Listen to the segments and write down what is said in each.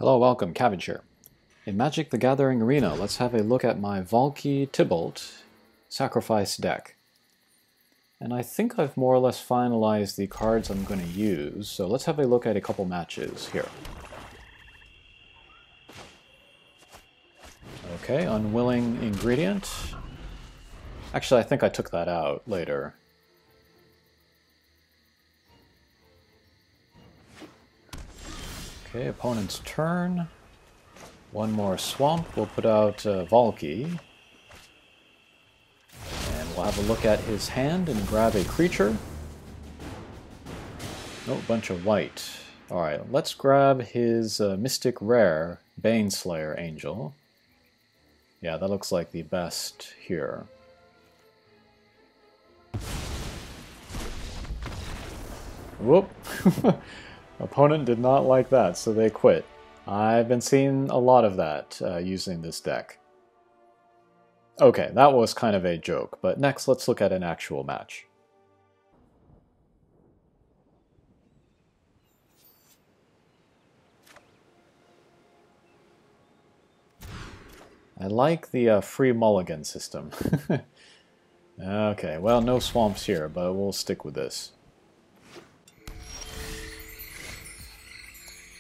Hello, welcome, Cabbage here. In Magic the Gathering Arena, let's have a look at my Valki Tibalt Sacrifice deck. And I think I've more or less finalized the cards I'm going to use, so let's have a look at a couple matches here. Okay, Unwilling Ingredient. Actually, I think I took that out later. Okay, opponent's turn. One more swamp. We'll put out Valki. And we'll have a look at his hand and grab a creature. Oh, a bunch of white. Alright, let's grab his Mystic Rare Baneslayer Angel. Yeah, that looks like the best here. Whoop! Opponent did not like that, so they quit. I've been seeing a lot of that using this deck. Okay, that was kind of a joke, but next let's look at an actual match. I like the free mulligan system. Okay, well, no swamps here, but we'll stick with this.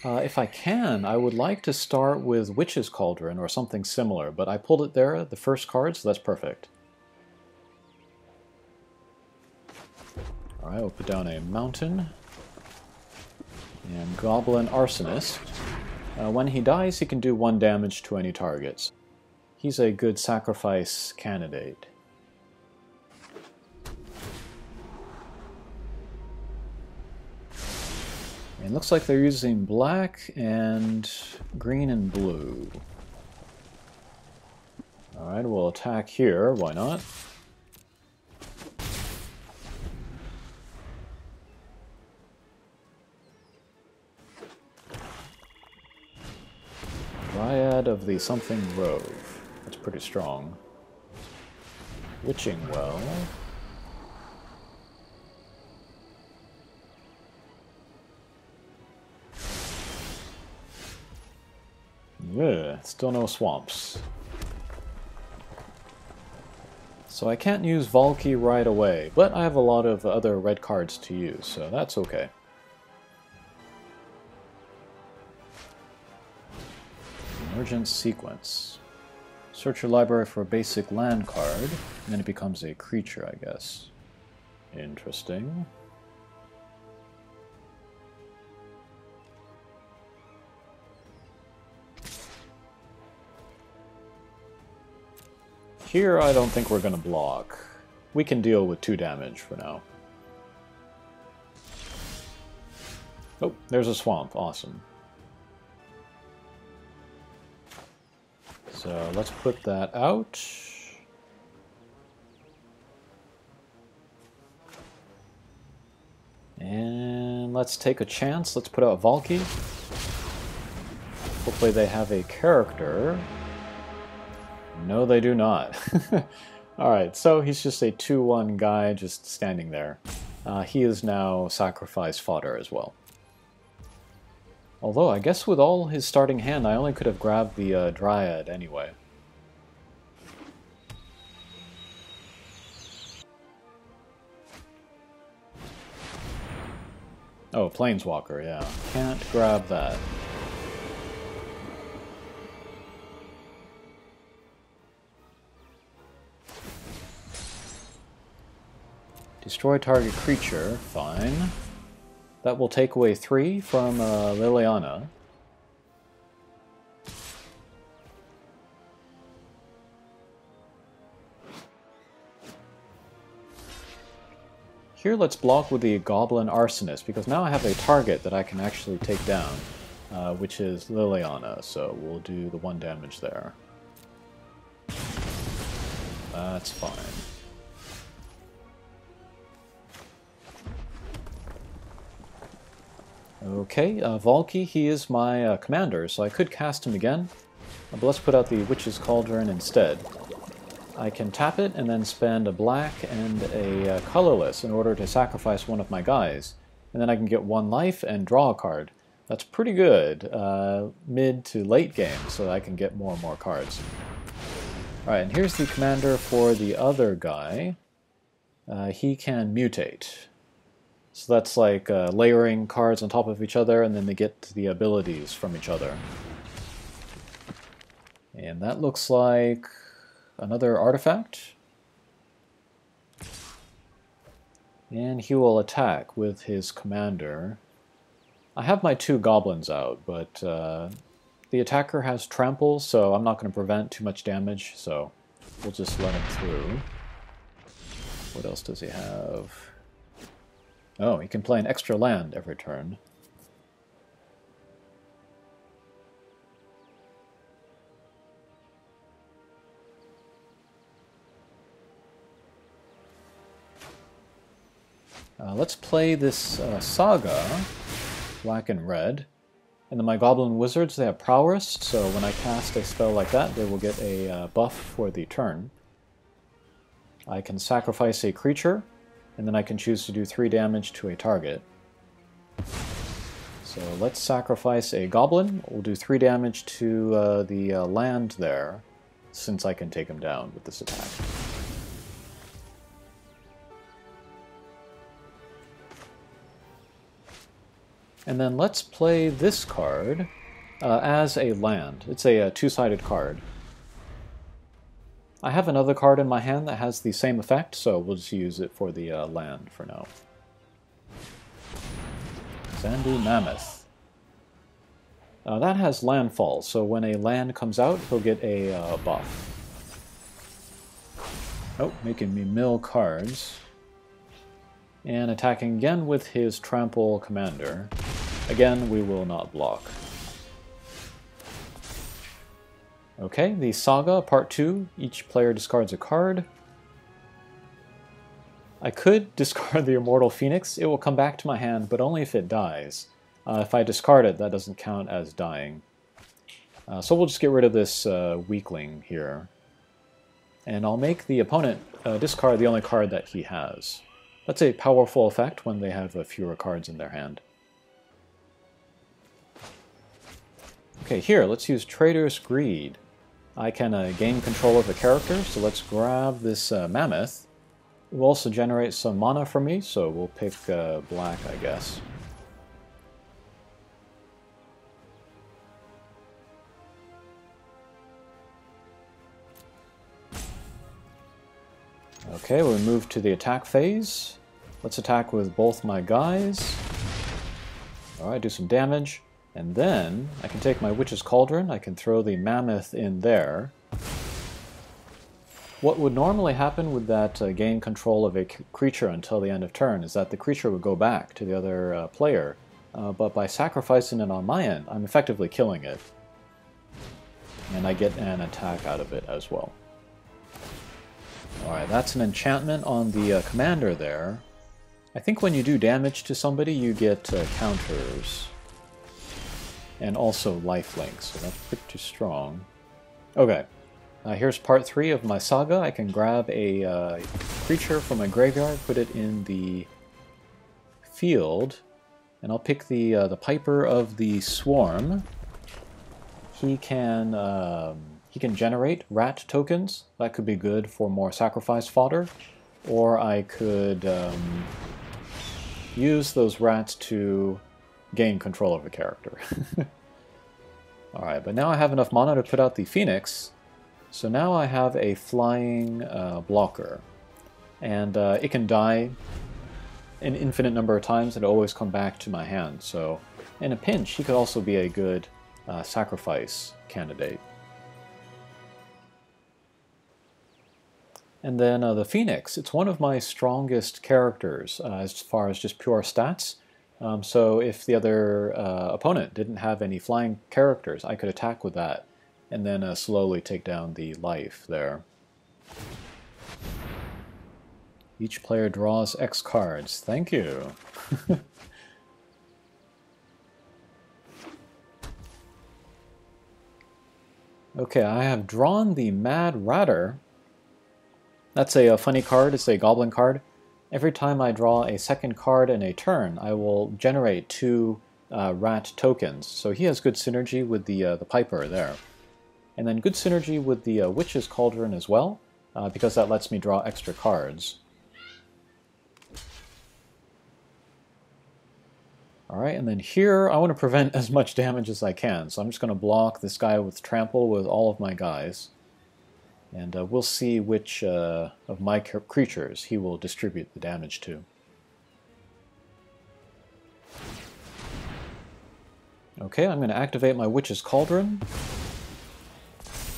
If I can, I would like to start with Witch's Cauldron or something similar, but I pulled it there, the first card, so that's perfect. Alright, we'll put down a Mountain. And Goblin Arsonist. When he dies, he can do 1 damage to any targets. He's a good sacrifice candidate. It looks like they're using black and green and blue. Alright, we'll attack here, why not? Dryad of the Something Grove. That's pretty strong. Witching Well. Yeah, still no swamps. So I can't use Valki right away, but I have a lot of other red cards to use, so that's okay. Emergent Sequence. Search your library for a basic land card, and then it becomes a creature, I guess. Interesting. Here, I don't think we're going to block. We can deal with 2 damage for now. Oh, there's a swamp. Awesome. So let's put that out. And let's take a chance. Let's put out Valki. Hopefully they have a character. No, they do not. Alright, so he's just a 2-1 guy just standing there. He is now sacrifice fodder as well. Although, I guess with all his starting hand, I only could have grabbed the Dryad anyway. Oh, Planeswalker, yeah. Can't grab that. Destroy target creature, fine. That will take away 3 from Liliana. Here let's block with the Goblin Arsonist, because now I have a target that I can actually take down, which is Liliana, so we'll do the 1 damage there. That's fine. Okay, Valki, he is my commander, so I could cast him again, but let's put out the Witch's Cauldron instead. I can tap it and then spend a black and a colorless in order to sacrifice one of my guys, and then I can get 1 life and draw a card. That's pretty good. Mid to late game, so I can get more and more cards. Alright, and here's the commander for the other guy. He can mutate. So that's like layering cards on top of each other, and then they get the abilities from each other. And that looks like another artifact. And he will attack with his commander. I have my 2 goblins out, but the attacker has trample, so I'm not going to prevent too much damage, so we'll just let him through. What else does he have? Oh, he can play an extra land every turn. Let's play this Saga, black and red. And then my Goblin Wizards, they have Prowess, so when I cast a spell like that, they will get a buff for the turn. I can sacrifice a creature, and then I can choose to do 3 damage to a target. So let's sacrifice a Goblin. We'll do 3 damage to the land there, since I can take him down with this attack. And then let's play this card as a land. It's a 2-sided card. I have another card in my hand that has the same effect, so we'll just use it for the land for now. Zandu Mammoth. That has landfall, so when a land comes out, he'll get a buff. Oh, making me mill cards. And attacking again with his trample commander. Again, we will not block. Okay, the Saga, Part 2. Each player discards a card. I could discard the Immortal Phoenix. It will come back to my hand, but only if it dies. If I discard it, that doesn't count as dying. So we'll just get rid of this weakling here. And I'll make the opponent discard the only card that he has. That's a powerful effect when they have fewer cards in their hand. Okay, here, let's use Traitorous Greed. I can gain control of the character, so let's grab this Mammoth. It will also generate some mana for me, so we'll pick black, I guess. Okay, we'll move to the attack phase. Let's attack with both my guys. Alright, do some damage. And then I can take my Witch's Cauldron, I can throw the Mammoth in there. What would normally happen with that gain control of a creature until the end of turn is that the creature would go back to the other player. But by sacrificing it on my end, I'm effectively killing it. And I get an attack out of it as well. Alright, that's an enchantment on the commander there. I think when you do damage to somebody, you get counters. And also lifelink, so that's pretty strong. Okay, here's part 3 of my saga. I can grab a creature from my graveyard, put it in the field, and I'll pick the Piper of the Swarm. He can generate rat tokens. That could be good for more sacrifice fodder, or I could use those rats to gain control of a character. Alright, but now I have enough mana to put out the Phoenix, so now I have a flying blocker. And it can die an infinite number of times and always come back to my hand, so in a pinch he could also be a good sacrifice candidate. And then the Phoenix, it's one of my strongest characters as far as just pure stats. So if the other opponent didn't have any flying characters, I could attack with that, and then slowly take down the life there. Each player draws X cards. Thank you! Okay, I have drawn the Mad Ratter. That's a funny card, it's a goblin card. Every time I draw a second card in a turn, I will generate 2 rat tokens, so he has good synergy with the Piper there. And then good synergy with the Witch's Cauldron as well, because that lets me draw extra cards. Alright, and then here I want to prevent as much damage as I can, so I'm just going to block this guy with Trample with all of my guys. And we'll see which of my creatures he will distribute the damage to. Okay, I'm going to activate my Witch's Cauldron.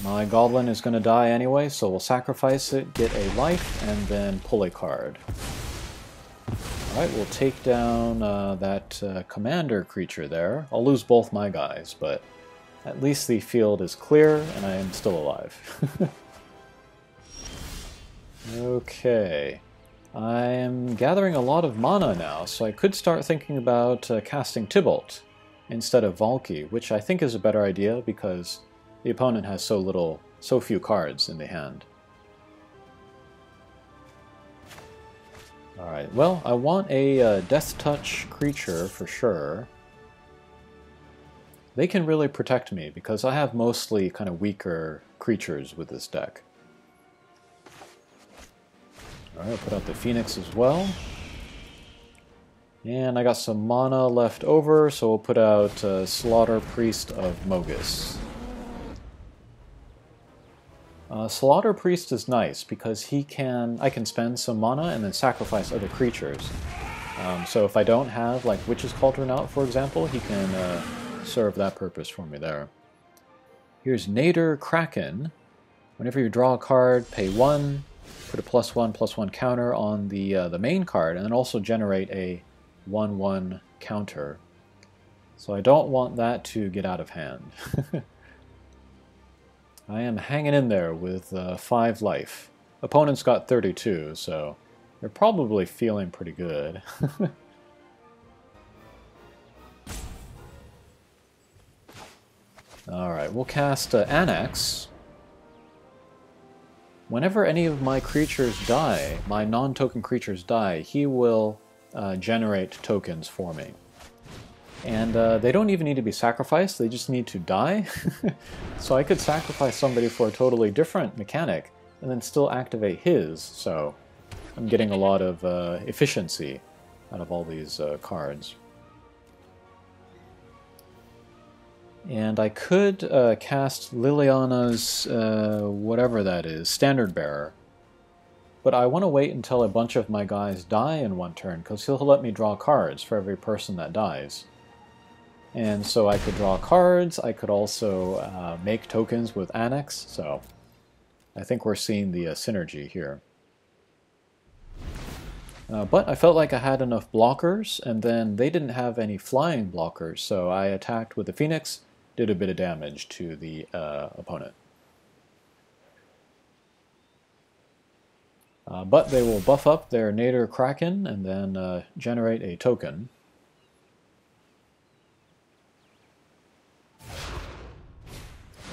My Goblin is going to die anyway, so we'll sacrifice it, get a life, and then pull a card. Alright, we'll take down that commander creature there. I'll lose both my guys, but at least the field is clear and I am still alive. Okay. I am gathering a lot of mana now, so I could start thinking about casting Tibalt instead of Valki, which I think is a better idea because the opponent has so few cards in the hand. Alright, well, I want a Death Touch creature for sure. They can really protect me because I have mostly kind of weaker creatures with this deck. Alright, I'll put out the Phoenix as well. And I got some mana left over, so we'll put out Slaughter Priest of Mogus. Slaughter Priest is nice because I can spend some mana and then sacrifice other creatures. So if I don't have like Witch's Cauldron out, for example, he can serve that purpose for me there. Here's Nader Kraken. Whenever you draw a card, pay 1, put a +1/+1 counter on the main card, and then also generate a 1/1 counter. So I don't want that to get out of hand. I am hanging in there with 5 life. Opponent's got 32, so they're probably feeling pretty good. Alright, we'll cast Annex. Whenever any of my creatures die, my non-token creatures die, he will generate tokens for me. And they don't even need to be sacrificed, they just need to die. So I could sacrifice somebody for a totally different mechanic and then still activate his, so I'm getting a lot of efficiency out of all these cards. And I could cast Liliana's, whatever that is, Standard Bearer. But I want to wait until a bunch of my guys die in one turn, because he'll let me draw cards for every person that dies. And so I could draw cards, I could also make tokens with Annex, so I think we're seeing the synergy here. But I felt like I had enough blockers, and then they didn't have any flying blockers, so I attacked with the Phoenix, did a bit of damage to the opponent. But they will buff up their Nader Kraken and then generate a token.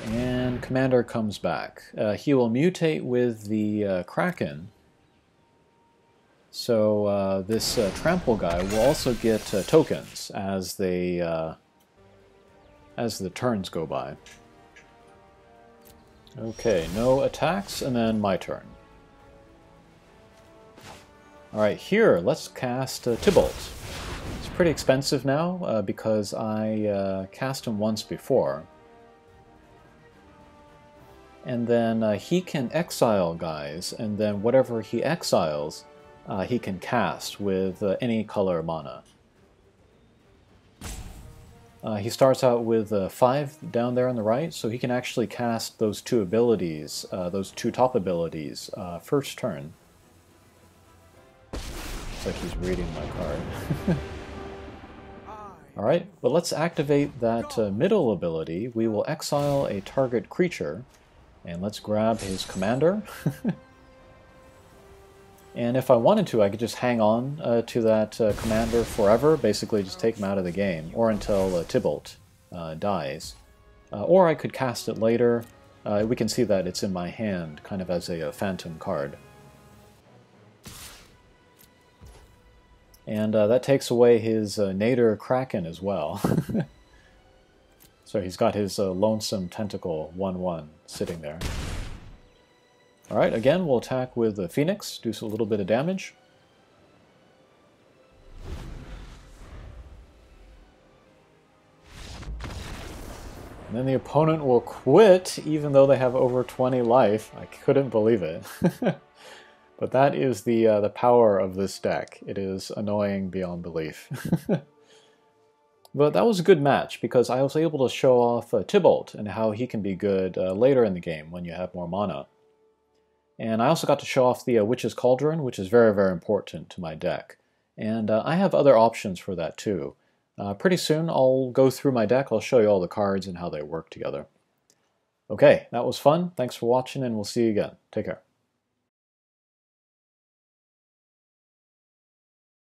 And Commander comes back. He will mutate with the Kraken. So this Trample guy will also get tokens as the turns go by. Okay, no attacks, and then my turn. Alright, here, let's cast Tibalt. It's pretty expensive now because I cast him once before. And then he can exile guys, and then whatever he exiles, he can cast with any color mana. He starts out with 5 down there on the right, so he can actually cast those 2 abilities, those 2 top abilities, first turn. Looks like he's reading my card. Alright, but let's activate that middle ability. We will exile a target creature, and let's grab his commander. And if I wanted to, I could just hang on to that commander forever, basically just take him out of the game, or until Tibalt dies. Or I could cast it later. We can see that it's in my hand, kind of as a phantom card. And that takes away his Nader Kraken as well. So he's got his Lonesome Tentacle 1-1 sitting there. Alright, again, we'll attack with the Phoenix, do a little bit of damage. And then the opponent will quit, even though they have over 20 life. I couldn't believe it. But that is the power of this deck. It is annoying beyond belief. But that was a good match, because I was able to show off Tibalt and how he can be good later in the game when you have more mana. And I also got to show off the Witch's Cauldron, which is very, very important to my deck. And I have other options for that too. Pretty soon I'll go through my deck, I'll show you all the cards and how they work together. Okay, that was fun. Thanks for watching, and we'll see you again. Take care.